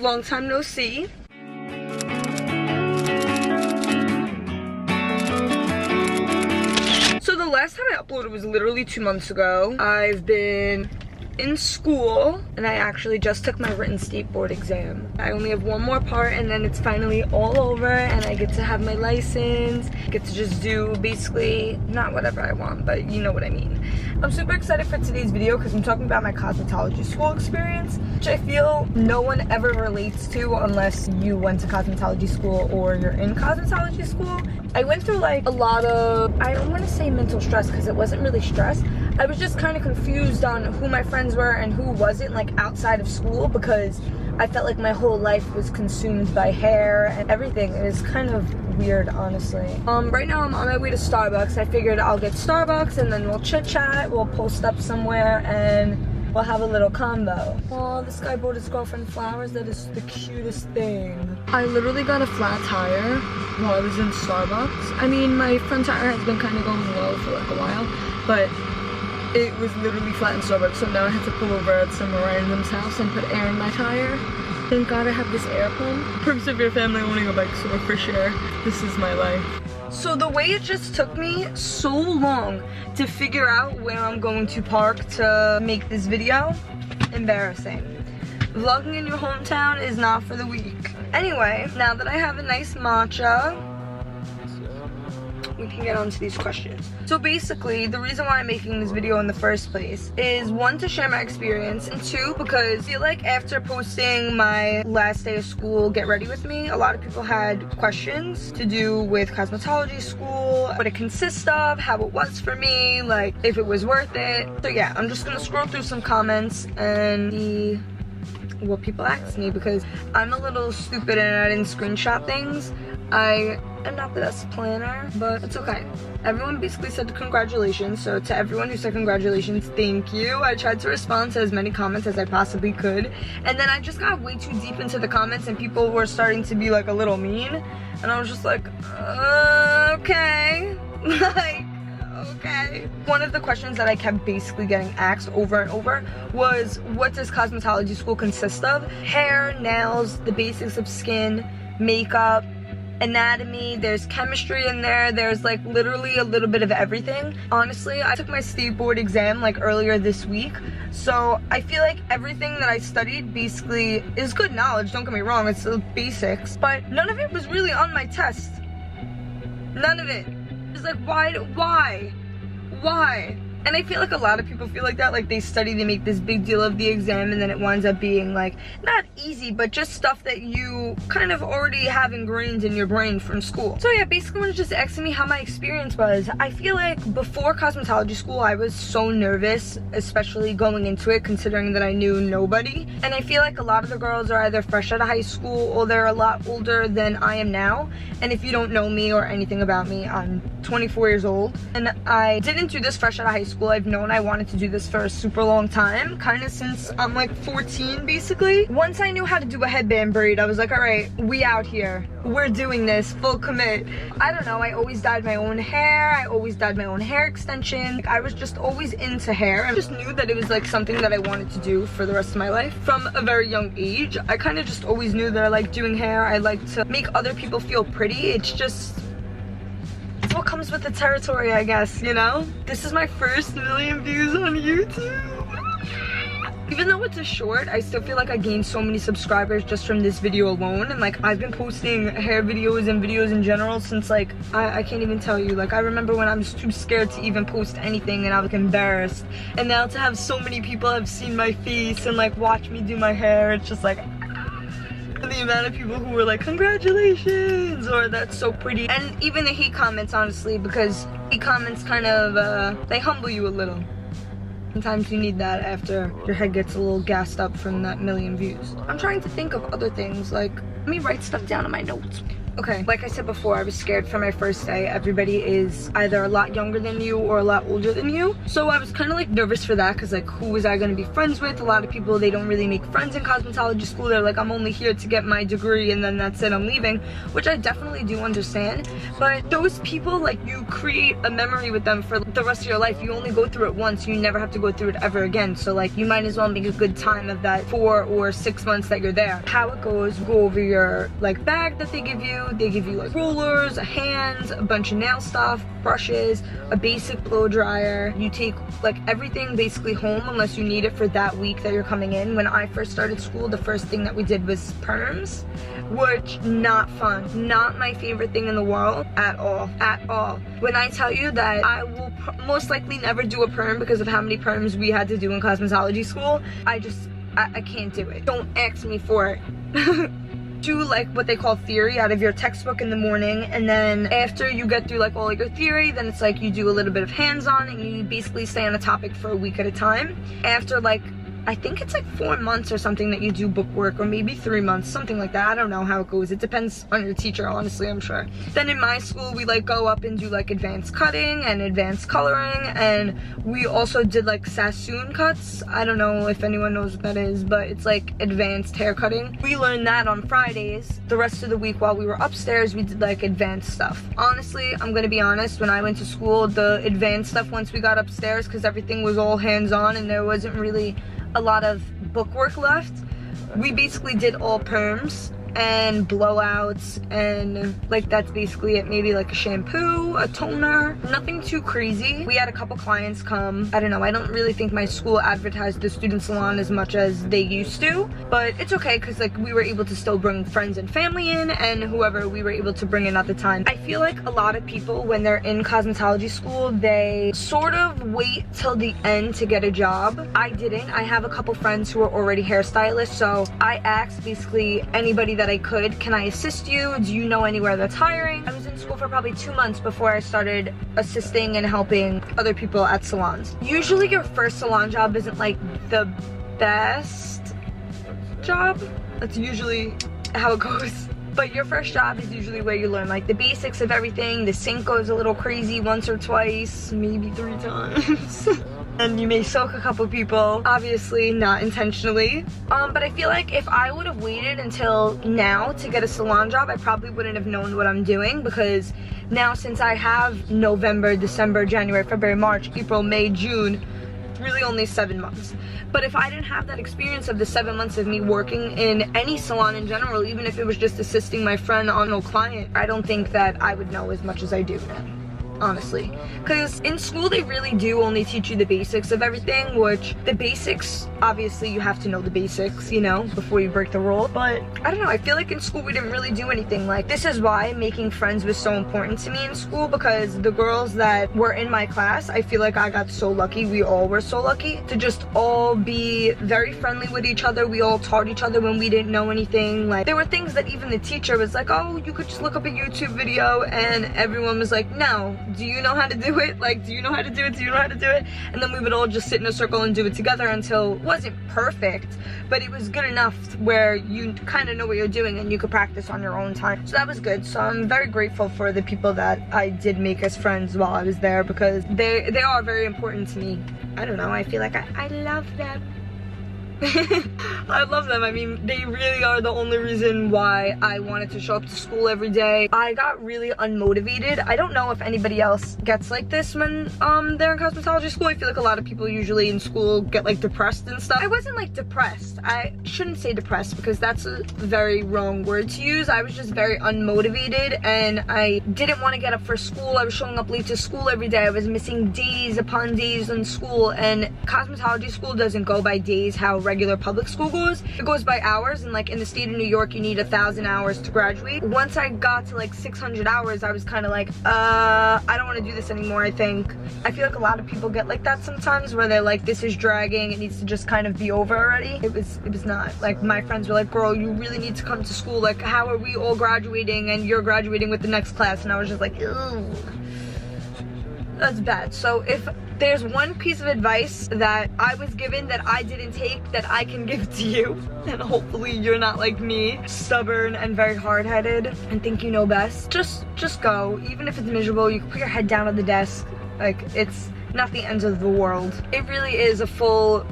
long time no see. So the last time I uploaded was literally 2 months ago. I've been in school and I actually just took my written state board exam. I only have one more part and then it's finally all over and I get to have my license, get to just do basically not whatever I want, but you know what I mean. I'm super excited for today's video because I'm talking about my cosmetology school experience, which I feel no one ever relates to unless you went to cosmetology school or you're in cosmetology school. I went through like a lot of, I don't want to say mental stress because it wasn't really stress. I was just kind of confused on who my friends were and who wasn't, like outside of school, because I felt like my whole life was consumed by hair and everything. It was kind of weird, honestly. Right now I'm on my way to Starbucks. I figured I'll get Starbucks and then we'll chit chat, we'll post up somewhere and we'll have a little combo. Oh, this guy bought his girlfriend flowers. That is the cutest thing. I literally got a flat tire while I was in Starbucks. I mean, my front tire has been kind of going low for like a while, but it was literally flat in Starbucks, so now I have to pull over at some random's house and put air in my tire. Thank God I have this air pump. Purpose of your family owning a bike store for sure. This is my life. So the way it just took me so long to figure out where I'm going to park to make this video, embarrassing. Vlogging in your hometown is not for the weak. Anyway, now that I have a nice matcha, we can get on to these questions. So basically, the reason why I'm making this video in the first place is 1, to share my experience, and 2, because I feel like after posting my last day of school, Get Ready With Me, a lot of people had questions to do with cosmetology school, what it consists of, how it was for me, like if it was worth it. So yeah, I'm just gonna scroll through some comments and see what people asked me, because I'm a little stupid and I didn't screenshot things. I am not the best planner, but it's okay. Everyone basically said congratulations, so to everyone who said congratulations, thank you. I tried to respond to as many comments as I possibly could, and then I just got way too deep into the comments and people were starting to be like a little mean, and I was just like, okay. Like, okay. One of the questions that I kept basically getting asked over and over was, what does cosmetology school consist of? Hair, nails, the basics of skin, makeup, anatomy, there's chemistry in there, there's like literally a little bit of everything. Honestly, I took my state board exam like earlier this week, so I feel like everything that I studied basically is good knowledge, don't get me wrong, it's the basics, but none of it was really on my test. None of it. It's like, why? And I feel like a lot of people feel like that, like they study, they make this big deal of the exam, and then it winds up being like, not easy, but just stuff that you kind of already have ingrained in your brain from school. So yeah, basically when it's just asking me how my experience was, I feel like before cosmetology school, I was so nervous, especially going into it, considering that I knew nobody. And I feel like a lot of the girls are either fresh out of high school or they're a lot older than I am now. And if you don't know me or anything about me, I'm 24 years old, and I didn't do this fresh out of high school. I've known I wanted to do this for a super long time, kind of since I'm like 14 basically. Once I knew how to do a headband braid, I was like, all right, we out here, we're doing this, full commit. I don't know, I always dyed my own hair, I always dyed my own hair extension. I was just always into hair. I just knew that it was like something that I wanted to do for the rest of my life from a very young age. I kind of just always knew that I liked doing hair. I like to make other people feel pretty. It's just, what comes with the territory, I guess, you know? This is my first 1 million views on YouTube. Even though it's a short, I still feel like I gained so many subscribers just from this video alone. And like, I've been posting hair videos and videos in general since like, I can't even tell you. Like, I remember when I was too scared to even post anything and I was embarrassed. And now to have so many people have seen my face and like watch me do my hair, it's just like, the amount of people who were like, congratulations, or that's so pretty. And even the hate comments, honestly, because hate comments kind of they humble you a little. Sometimes you need that after your head gets a little gassed up from that 1 million views. I'm trying to think of other things, like, let me write stuff down in my notes. Okay, like I said before, I was scared for my first day. Everybody is either a lot younger than you or a lot older than you. So I was kind of like nervous for that because like who was I going to be friends with? A lot of people, they don't really make friends in cosmetology school. They're like, I'm only here to get my degree and then that's it, I'm leaving, which I definitely do understand. But those people, like, you create a memory with them for the rest of your life. You only go through it once, you never have to go through it ever again. So like you might as well make a good time of that 4 or 6 months that you're there. How it goes, go over your like bag that they give you. They give you like rollers, a hand, a bunch of nail stuff, brushes, a basic blow dryer. You take like everything basically home unless you need it for that week that you're coming in. When I first started school, the first thing that we did was perms, which not fun, not my favorite thing in the world at all, at all. When I tell you that I will most likely never do a perm because of how many perms we had to do in cosmetology school, I can't do it. Don't ask me for it. Do like what they call theory out of your textbook in the morning, and then after you get through like all of your theory, then it's like you do a little bit of hands-on and you basically stay on a topic for a week at a time. After like I think it's like 4 months or something that you do book work, or maybe 3 months, something like that. I don't know how it goes. It depends on your teacher, honestly, I'm sure. Then in my school, we like go up and do like advanced cutting and advanced coloring, and we also did like Sassoon cuts. I don't know if anyone knows what that is, but it's like advanced hair cutting. We learned that on Fridays. The rest of the week while we were upstairs, we did like advanced stuff. Honestly, I'm gonna be honest, when I went to school, the advanced stuff once we got upstairs, because everything was all hands-on and there wasn't really a lot of book work left, we basically did all perms and blowouts, and like that's basically it. Maybe like a shampoo, a toner, nothing too crazy. We had a couple clients come. I don't know, I don't really think my school advertised the student salon as much as they used to, but it's okay because like we were able to still bring friends and family in, and whoever we were able to bring in at the time. I feel like a lot of people when they're in cosmetology school, they sort of wait till the end to get a job. I didn't. I have a couple friends who are already hairstylists, so I asked basically anybody that I could, can I assist you? Do you know anywhere that's hiring? I was in school for probably 2 months before I started assisting and helping other people at salons. Usually your first salon job isn't like the best job. That's usually how it goes. But your first job is usually where you learn like the basics of everything. The sink goes a little crazy once or twice, maybe 3 times. And you may soak a couple people, obviously not intentionally. But I feel like if I would have waited until now to get a salon job, I probably wouldn't have known what I'm doing, because now since I have November, December, January, February, March, April, May, June, really only 7 months. But if I didn't have that experience of the 7 months of me working in any salon in general, even if it was just assisting my friend on a client, I don't think that I would know as much as I do now, honestly. Because in school they really do only teach you the basics of everything, which the basics, obviously you have to know the basics, you know, before you break the rule. But I don't know, I feel like in school we didn't really do anything. Like, this is why making friends was so important to me in school, because the girls that were in my class, I feel like I got so lucky, we all were so lucky to just all be very friendly with each other. We all taught each other when we didn't know anything. Like, there were things that even the teacher was like, oh, you could just look up a YouTube video, and everyone was like, no, do you know how to do it? Like, do you know how to do it? Do you know how to do it? And then we would all just sit in a circle and do it together until it wasn't perfect, but it was good enough where you kind of know what you're doing and you could practice on your own time. So that was good. So I'm very grateful for the people that I did make as friends while I was there, because they are very important to me. I don't know, I feel like I love them. I love them. I mean, they really are the only reason why I wanted to show up to school every day. I got really unmotivated. I don't know if anybody else gets like this when they're in cosmetology school. I feel like a lot of people usually in school get like depressed and stuff. I wasn't like depressed. I shouldn't say depressed because that's a very wrong word to use. I was just very unmotivated and I didn't want to get up for school. I was showing up late to school every day. I was missing days upon days in school, and cosmetology school doesn't go by days how regular public school goes. It goes by hours, and like in the state of New York you need 1,000 hours to graduate. Once I got to like 600 hours, I was kind of like, I don't want to do this anymore. I feel like a lot of people get like that sometimes, where they're like, this is dragging, it needs to just kind of be over already. It was not. Like, my friends were like, girl, you really need to come to school. Like, how are we all graduating and you're graduating with the next class? And I was just like, ew, that's bad. So if There's one piece of advice that I was given that I didn't take that I can give to you, and hopefully you're not like me, stubborn and very hard-headed and think you know best. Just go. Even if it's miserable, you can put your head down at the desk. Like, it's not the end of the world. It really is a full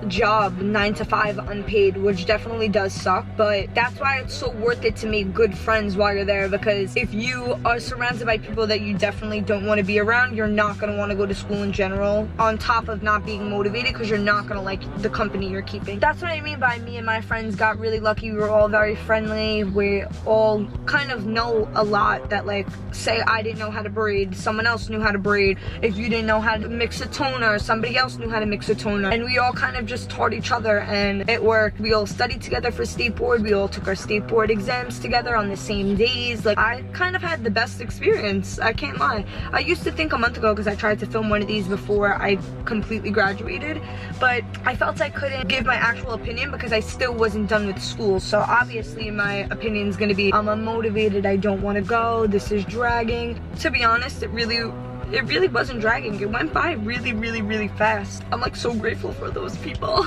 job, 9 to 5 unpaid, which definitely does suck, but that's why it's so worth it to make good friends while you're there, because if you are surrounded by people that you definitely don't want to be around, you're not going to want to go to school in general, on top of not being motivated because you're not going to like the company you're keeping. That's what I mean by me and my friends got really lucky. We were all very friendly. We all kind of know a lot that, like, say I didn't know how to braid, someone else knew how to braid. If you didn't know how to mix a toner, somebody else knew how to mix a toner, and we all kind of just taught each other, and it worked. We all studied together for skateboard. We all took our skateboard exams together on the same days. Like, I kind of had the best experience, I can't lie. I used to think a month ago, because I tried to film one of these before I completely graduated, but I felt I couldn't give my actual opinion because I still wasn't done with school. So obviously my opinion is going to be, I'm unmotivated, I don't want to go, this is dragging. To be honest, it really wasn't dragging. It went by really, really, really fast. I'm like so grateful for those people.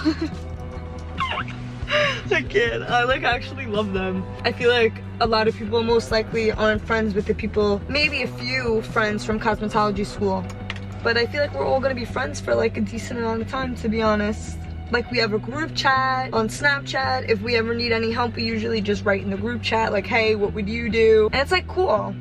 I can't. I like actually love them. I feel like a lot of people most likely aren't friends with the people, maybe a few friends from cosmetology school, but I feel like we're all gonna be friends for like a decent amount of time, to be honest. Like, we have a group chat on Snapchat. If we ever need any help, we usually just write in the group chat like, hey, what would you do? And it's like cool.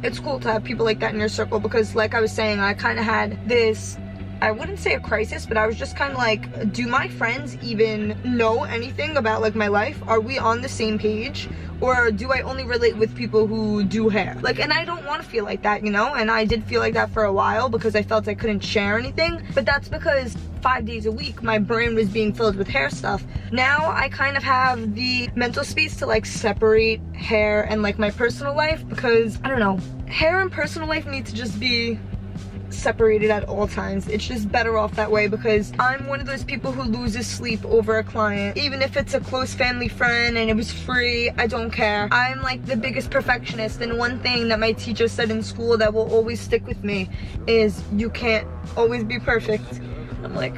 It's cool to have people like that in your circle, because like I was saying, I kind of had this, I wouldn't say a crisis, but I was just kind of like, do my friends even know anything about like my life? Are we on the same page? Or do I only relate with people who do hair? Like, and I don't want to feel like that, you know? And I did feel like that for a while because I felt I couldn't share anything. But that's because 5 days a week, my brain was being filled with hair stuff. Now I kind of have the mental space to like separate hair and like my personal life, because I don't know, hair and personal life need to just be separated at all times. It's just better off that way, because I'm one of those people who loses sleep over a client. Even if it's a close family friend and it was free, I don't care. I'm like the biggest perfectionist, and one thing that my teacher said in school that will always stick with me is, you can't always be perfect. I'm like,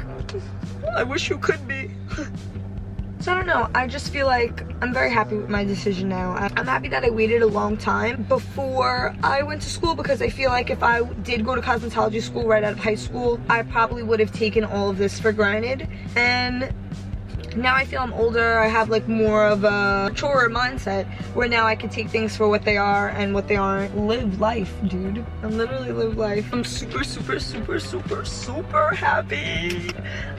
I wish you could be. So I don't know, I just feel like I'm very happy with my decision now. I'm happy that I waited a long time before I went to school, because I feel like if I did go to cosmetology school right out of high school, I probably would have taken all of this for granted. And now I feel I'm older, I have like more of a mature mindset, where now I can take things for what they are and what they aren't. Live life, dude. I literally live life. I'm super, super, super, super, super happy.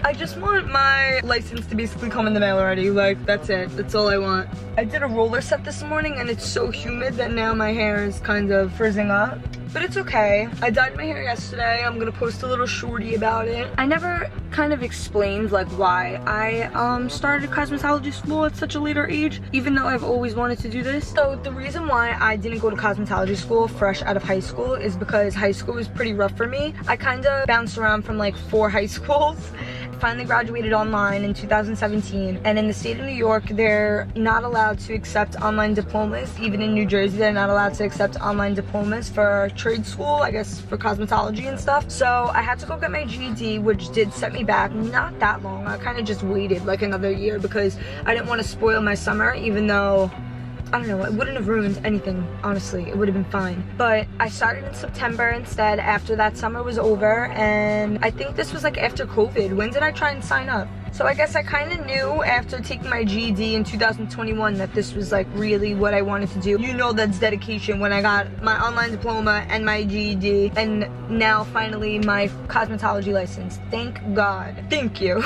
I just want my license to basically come in the mail already. Like, that's it. That's all I want. I did a roller set this morning, and it's so humid that now my hair is kind of frizzing up. But it's okay. I dyed my hair yesterday. I'm gonna post a little shorty about it. I never kind of explained like why I started cosmetology school at such a later age, even though I've always wanted to do this. So the reason why I didn't go to cosmetology school fresh out of high school is because high school was pretty rough for me. I kind of bounced around from like 4 high schools. Finally graduated online in 2017, and in the state of New York, they're not allowed to accept online diplomas. Even in New Jersey, they're not allowed to accept online diplomas for trade school, I guess for cosmetology and stuff. So I had to go get my GED, which did set me back not that long. I kind of just waited like another year because I didn't want to spoil my summer, even though I don't know, it wouldn't have ruined anything, honestly. It would have been fine. But I started in September instead, after that summer was over, and I think this was like after COVID. When did I try and sign up? So I guess I kind of knew after taking my GED in 2021 that this was like really what I wanted to do. You know, that's dedication. When I got my online diploma and my GED, and now finally my cosmetology license. Thank God. Thank you.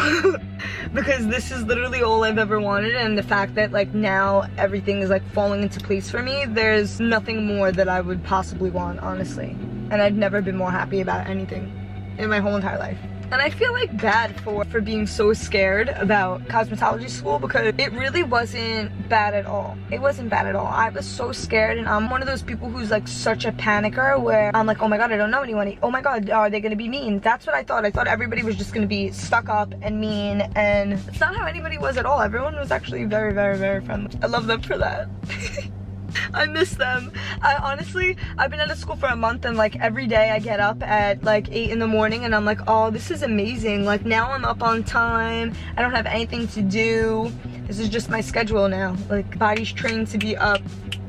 Because this is literally all I've ever wanted, and the fact that like now everything is like falling into place for me, there's nothing more that I would possibly want, honestly. And I've never been more happy about anything in my whole entire life. And I feel like bad for being so scared about cosmetology school, because it really wasn't bad at all. It wasn't bad at all. I was so scared, and I'm one of those people who's like such a panicker, where I'm like, oh my God, I don't know anyone. Oh my God, are they gonna be mean? That's what I thought. I thought everybody was just gonna be stuck up and mean, and it's not how anybody was at all. Everyone was actually very, very, very friendly. I love them for that. I miss them. Honestly, I've been out of school for a month and like every day I get up at like 8 in the morning and I'm like, oh, this is amazing. Like now I'm up on time. I don't have anything to do. This is just my schedule now. Like body's trained to be up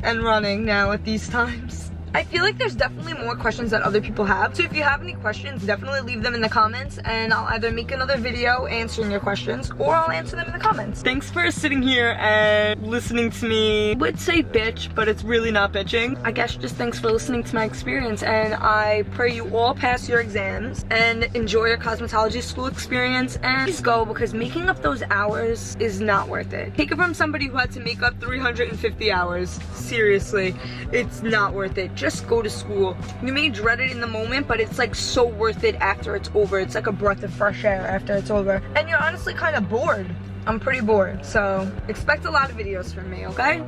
and running now at these times. I feel like there's definitely more questions that other people have. So if you have any questions, definitely leave them in the comments and I'll either make another video answering your questions or I'll answer them in the comments. Thanks for sitting here and listening to me. I would say bitch, but it's really not bitching. I guess just thanks for listening to my experience and I pray you all pass your exams and enjoy your cosmetology school experience and please go because making up those hours is not worth it. Take it from somebody who had to make up 350 hours. Seriously, it's not worth it. Just go to school. You may dread it in the moment, but it's like so worth it after it's over. It's like a breath of fresh air after it's over. And you're honestly kind of bored. I'm pretty bored, so expect a lot of videos from me, okay?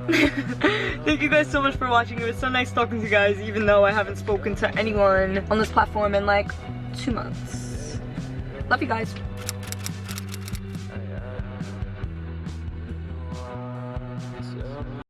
Thank you guys so much for watching. It was so nice talking to you guys, even though I haven't spoken to anyone on this platform in like 2 months. Love you guys.